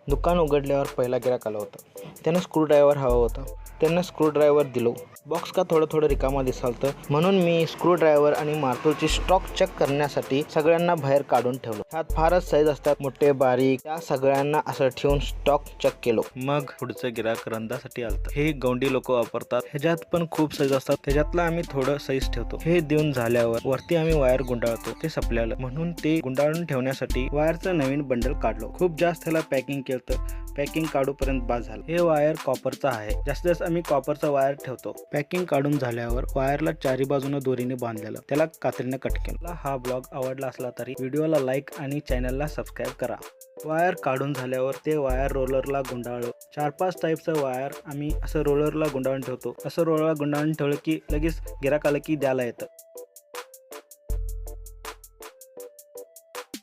दुकान उघडल्यावर पहिला गिराक आला होता. त्यानं स्क्रूड्रायव्हर हवा होता. त्यांना स्क्रूड्रायव्हर दिलो. बॉक्स का थोडं रिकामा दिसालतं म्हणून मी स्क्रूड्रायव्हर आणि मार्तोलची स्टॉक चेक करण्यासाठी सगळ्यांना बाहेर काढून ठेवलं. ह्यात फारच साईज असतात, मोठे बारीक, त्या सगळ्यांना असं ठेवून स्टॉक चेक केलो. मग पुढचं गिराक रंदासाठी आलतं. हे गौंडी लोक वापरतात. ह्याच्यात पण खूप साईज असतात. त्याच्यातलं आम्ही थोडं साईज ठेवतो. हे देऊन झाल्यावर वरती आम्ही वायर गुंडाळतो. ते संपल्यालं म्हणून ते गुंडाळून ठेवण्यासाठी वायरचं नवीन बंडल काढलो. खूप जास्त ह्याला पॅकिंग केलं. पॅकिंग काढूपर्यंत बाद झालं. हे वायर कॉपरचं आहे. जास्तीत आम्ही कॉपरचा वायर ठेवतो. पॅकिंग काढून झाल्यावर वायरला चारी बाजूने दोरीने बांधलेलं, त्याला कात्रीने कट केलं. हा ब्लॉग आवडला असला तरी व्हिडिओला लाईक आणि चॅनलला सबस्क्राईब करा. वायर काढून झाल्यावर ते वायर रोलरला गुंडाळलो. 4-5 टाईपचं वायर आम्ही असं रोलरला गुंडाळून ठेवतो. असं रोलरला गुंडाळून ठेवलं की लगेच गिराक आलं की द्यायला येतं.